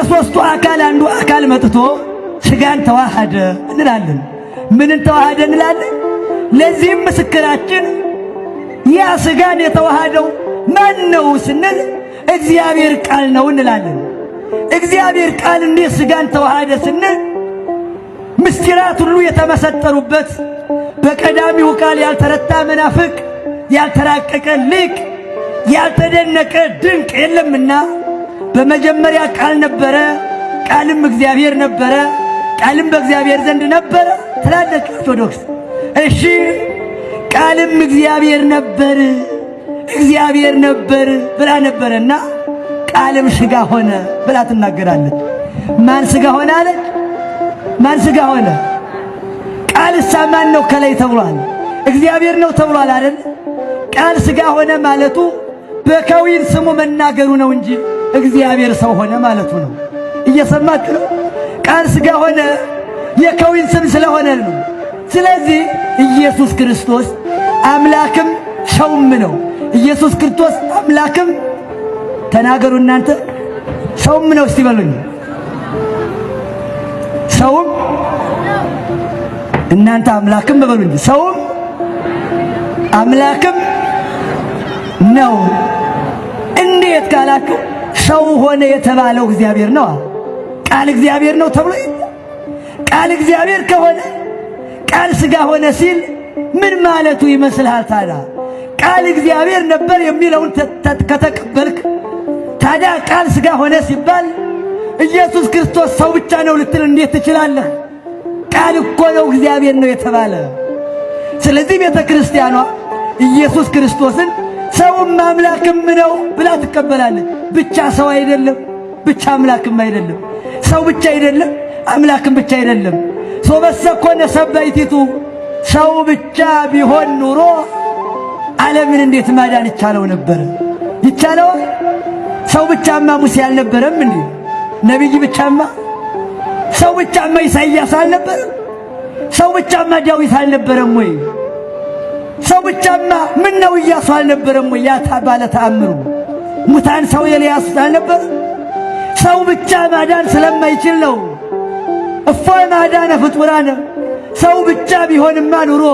ከሦስቱ አካል አንዱ አካል መጥቶ ሥጋን ተዋሃደ እንላለን። ምንን ተዋሃደ እንላለን? ለዚህም ምስክራችን ያ ሥጋን የተዋሃደው ማን ነው ስንል እግዚአብሔር ቃል ነው እንላለን። እግዚአብሔር ቃል እንዴት ሥጋን ተዋሃደ ስንል ምስጢራት ሁሉ የተመሰጠሩበት በቀዳሚው ቃል ያልተረታ መናፍቅ ያልተራቀቀ ሊቅ ያልተደነቀ ድንቅ የለምና በመጀመሪያ ቃል ነበረ፣ ቃልም እግዚአብሔር ነበረ፣ ቃልም በእግዚአብሔር ዘንድ ነበረ ትላለች ኦርቶዶክስ። እሺ ቃልም እግዚአብሔር ነበር፣ እግዚአብሔር ነበር ብላ ነበረና ቃልም ሥጋ ሆነ ብላ ትናገራለች። ማን ሥጋ ሆነ አለች? ማን ሥጋ ሆነ? ቃልሳ ማን ነው ከላይ ተብሏል? እግዚአብሔር ነው ተብሏል አይደል? ቃል ሥጋ ሆነ ማለቱ በከዊን ስሙ መናገሩ ነው እንጂ እግዚአብሔር ሰው ሆነ ማለቱ ነው። እየሰማችሁ ነው? ቃል ሥጋ ሆነ የከዊን ስም ስለሆነ ነው። ስለዚህ ኢየሱስ ክርስቶስ አምላክም ሰውም ነው። ኢየሱስ ክርስቶስ አምላክም ተናገሩ እናንተ ሰውም ነው እስቲ በሉኝ። ሰውም እናንተ አምላክም በሉኝ። ሰውም አምላክም ነው። እንዴት ካላችሁ ሰው ሆነ የተባለው እግዚአብሔር ነው። ቃል እግዚአብሔር ነው ተብሎ ቃል እግዚአብሔር ከሆነ ቃል ሥጋ ሆነ ሲል ምን ማለቱ ይመስልሃል ታዲያ? ቃል እግዚአብሔር ነበር የሚለውን ከተቀበልክ ታዲያ ቃል ሥጋ ሆነ ሲባል ኢየሱስ ክርስቶስ ሰው ብቻ ነው ልትል እንዴት ትችላለህ? ቃል እኮ ነው እግዚአብሔር ነው የተባለ። ስለዚህ ቤተ ክርስቲያኗ ኢየሱስ ክርስቶስን ሰውም አምላክም ነው ብላ ትቀበላለች። ብቻ ሰው አይደለም፣ ብቻ አምላክም አይደለም። ሰው ብቻ አይደለም፣ አምላክም ብቻ አይደለም። ሶበሰ ኮነ ሰባይቲቱ ሰው ብቻ ቢሆን ኑሮ ዓለምን እንዴት ማዳን ይቻለው ነበር? ይቻለዋል? ሰው ብቻማ ሙሴ አልነበረም እንዴ? ነቢይ ብቻማ? ሰው ብቻማ ኢሳይያስ አልነበረም? ሰው ብቻማ ዳዊት አልነበረም ወይ? ሰው ብቻማ ምን ነው ኢያሱ አልነበረም ወይ? ያ ባለ ተአምሩ ሙታን ሰው ኤልያስ አልነበረ? ሰው ብቻ ማዳን ስለማይችል ነው። እፎይ ማዳነ ፍጡራነ ሰው ብቻ ቢሆንማ ኑሮ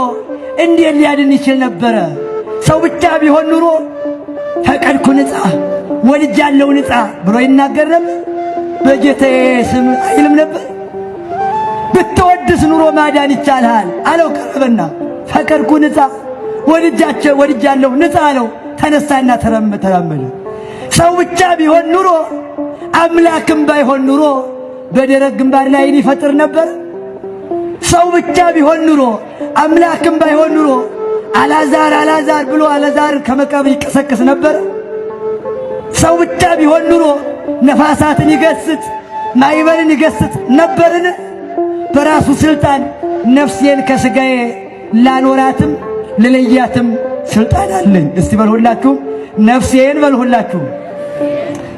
እንዴት ሊያድን ይችል ነበረ? ሰው ብቻ ቢሆን ኑሮ ፈቀድኩ ንጻ ወልጃለሁ ንጻ ብሎ ይናገር ነበር? በጌታዬ ስም አይልም ነበር? ብትወድስ ኑሮ ማዳን ይቻልሃል አለው። ቀረበና ፈቀድኩ ንጻ ወልጃለሁ ንጻ አለው። ተነሳና ተራመደ። ሰው ብቻ ቢሆን ኑሮ አምላክም ባይሆን ኑሮ በደረቅ ግንባር ላይ ይፈጥር ነበር? ሰው ብቻ ቢሆን ኑሮ አምላክም ባይሆን ኑሮ አልዓዛር ብሎ አልዓዛርን ከመቃብር ይቀሰቅስ ነበር? ሰው ብቻ ቢሆን ኑሮ ነፋሳትን ይገስጽ ማዕበልን ይገስጽ ነበርን? በራሱ ስልጣን ነፍሴን ከሥጋዬ ላኖራትም ልለያትም ስልጣን አለኝ። እስቲ በልሁላችሁ ነፍሴን በልሁላችሁ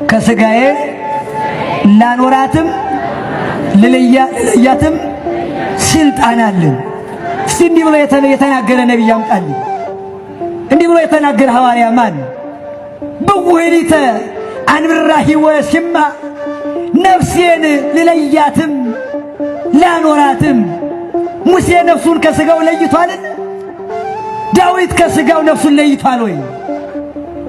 ከሥጋዬ ላኖራትም ልለያትም ስልጣን አለኝ። እስቲ እንዲህ ብሎ የተናገረ ነቢይ አምጣልኝ። እንዲህ ብሎ የተናገረ ሐዋርያ ማን? ብውህሊተ አንብራሂ ወሲማ ነፍሴን ልለያትም ላኖራትም። ሙሴ ነፍሱን ከሥጋው ለይቷል? ዳዊት ከሥጋው ነፍሱን ለይቷል ወይ?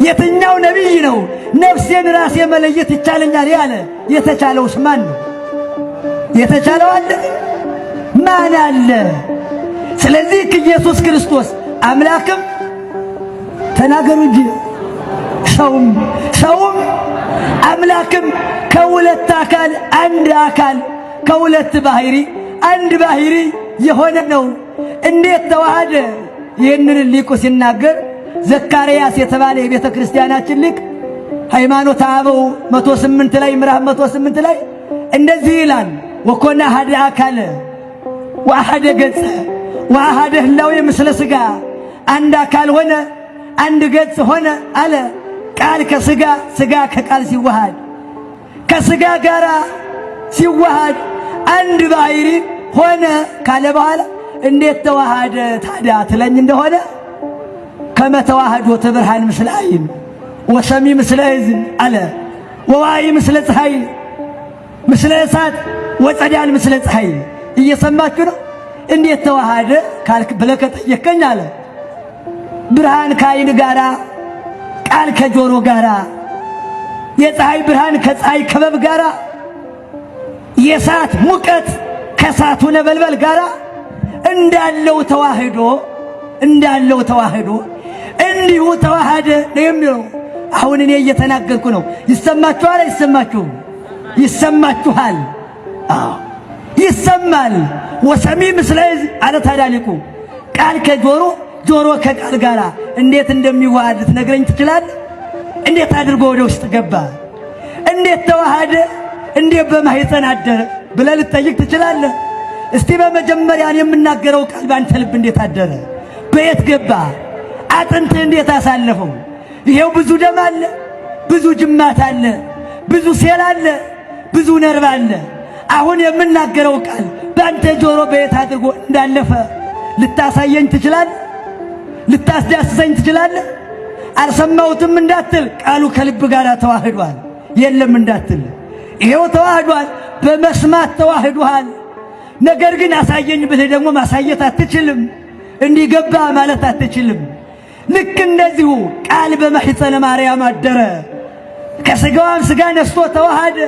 የትኛው ነቢይ ነው ነፍሴን ራሴ መለየት ይቻለኛል ያለ? የተቻለውስ ማን ነው? የተቻለው አለ? ማን አለ? ስለዚህ ኢየሱስ ክርስቶስ አምላክም ተናገሩ እንጂ ሰውም አምላክም ከሁለት አካል አንድ አካል ከሁለት ባህሪ አንድ ባህሪ የሆነ ነው። እንዴት ተዋሃደ? ይህንን ሊቁ ሲናገር ዘካርያስ የተባለ የቤተ ክርስቲያናችን ሊቅ ሃይማኖተ አበው 108 ላይ ምዕራፍ 108 ላይ እንደዚህ ይላል። ወኮነ አሐደ አካለ ወአሐደ ገጸ ወአሐደ ህላዌ ምስለ ሥጋ አንድ አካል ሆነ አንድ ገጽ ሆነ አለ። ቃል ከሥጋ ሥጋ ከቃል ሲዋሃድ ከሥጋ ጋር ሲዋሃድ አንድ ባህሪ ሆነ ካለ በኋላ እንዴት ተዋሃደ ታዲያ ትለኝ እንደሆነ ከመተዋሃዶ ተብርሃን ምስለ ዓይን ወሰሚ ምስለ እዝን አለ ወዋይ ምስለ ፀሐይ ምስለ እሳት ወጸዳል ምስለ ፀሐይ እየሰማችሁ ነው። እንዴት ተዋሃደ ካልክ ብለህ ከጠየቀኝ አለ ብርሃን ከዓይን ጋራ፣ ቃል ከጆሮ ጋራ፣ የፀሐይ ብርሃን ከፀሐይ ክበብ ጋራ፣ የእሳት ሙቀት ከእሳቱ ነበልበል ጋራ እንዳለው ተዋህዶ እንዲሁ ተዋሃደ ነው የሚለው። አሁን እኔ እየተናገርኩ ነው። ይሰማችኋል? አይሰማችሁም? ይሰማችኋል? አዎ ይሰማል። ወሰሚ ምስለ እዝ አለ ታዲያ ሊቁ። ቃል ከጆሮ ጆሮ ከቃል ጋር እንዴት እንደሚዋሃድ ልትነግረኝ ትችላለህ? እንዴት አድርጎ ወደ ውስጥ ገባ? እንዴት ተዋሃደ? እንዴት በማህፀን አደረ ብለህ ልትጠይቅ ትችላለህ? እስቲ በመጀመሪያ የምናገረው ቃል ባንተ ልብ እንዴት አደረ? በየት ገባ? አጥንትህ እንዴት አሳለፈው? ይሄው ብዙ ደም አለ፣ ብዙ ጅማት አለ፣ ብዙ ሴል አለ፣ ብዙ ነርቭ አለ። አሁን የምናገረው ቃል ባንተ ጆሮ በየት አድርጎ እንዳለፈ ልታሳየኝ ትችላለህ? ልታስዳስሰኝ ትችላለህ? አልሰማሁትም እንዳትል፣ ቃሉ ከልብ ጋር ተዋህዷል። የለም እንዳትል፣ ይሄው ተዋህዷል። በመስማት ተዋህዷል። ነገር ግን አሳየኝ ብለህ ደግሞ ማሳየት አትችልም። እንዲገባ ማለት አትችልም። ልክ እንደዚሁ ቃል በማኅፀነ ማርያም አደረ፣ ከሥጋዋም ሥጋ ነስቶ ተዋሃደ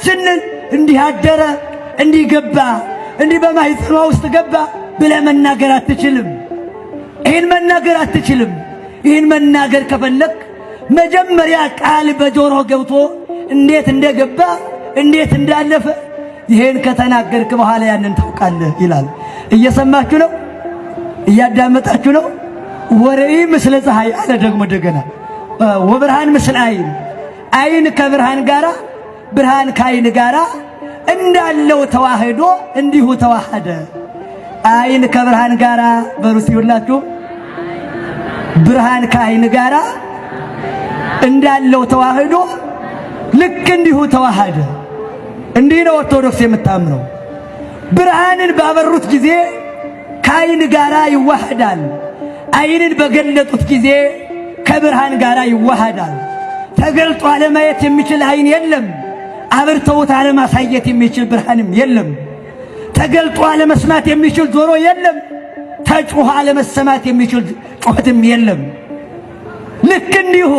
ስንል እንዲህ አደረ፣ እንዲህ ገባ፣ እንዲህ በማኅፀኗ ውስጥ ገባ ብለህ መናገር አትችልም። ይህን መናገር አትችልም። ይህን መናገር ከፈለክ መጀመሪያ ቃል በጆሮ ገብቶ እንዴት እንደገባ እንዴት እንዳለፈ ይሄን ከተናገርክ በኋላ ያንን ታውቃለህ ይላል። እየሰማችሁ ነው? እያዳመጣችሁ ነው? ወረኢ ምስለ ፀሐይ አለ ደግሞ እንደገና ወብርሃን ምስለ ዓይን፣ ዓይን ከብርሃን ጋራ፣ ብርሃን ከዓይን ጋራ እንዳለው ተዋህዶ እንዲሁ ተዋሃደ። ዓይን ከብርሃን ጋራ በሩስ ይውላችሁ፣ ብርሃን ከዓይን ጋራ እንዳለው ተዋህዶ ልክ እንዲሁ ተዋሃደ። እንዲህ ነው ኦርቶዶክስ የምታምነው። ብርሃንን ባበሩት ጊዜ ከዓይን ጋራ ይዋሃዳል። ዓይንን በገለጡት ጊዜ ከብርሃን ጋራ ይዋሃዳል። ተገልጦ አለማየት የሚችል ዓይን የለም። አብርተውት አለማሳየት የሚችል ብርሃንም የለም። ተገልጦ አለመስማት የሚችል ጆሮ የለም። ተጮኸ አለመሰማት የሚችል ጩኸትም የለም። ልክ እንዲሁ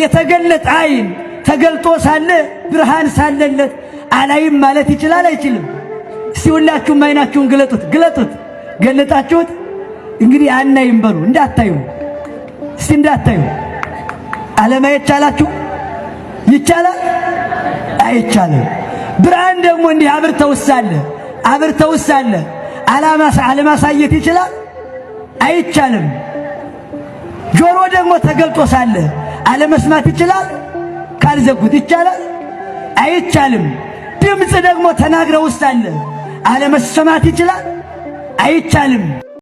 የተገለጠ ዓይን ተገልጦ ሳለ ብርሃን ሳለለት አላይም ማለት ይችላል? አይችልም? እስቲ ሁላችሁም ዓይናችሁን ግለጡት። ገለጣችሁት? እንግዲህ አናይም በሉ። እንዳታዩ፣ እስቲ እንዳታዩ። አለማየት ቻላችሁ? ይቻላል? አይቻልም። ብርሃን ደግሞ እንዲህ አብርተውስ ሳለ አለማሳየት ይችላል? አይቻልም። ጆሮ ደግሞ ተገልጦ ሳለ አለመስማት ይችላል? ካልዘጉት ይቻላል? አይቻልም። ድምፅ ደግሞ ተናግረውስ ሳለ አለመሰማት ይችላል? አይቻልም።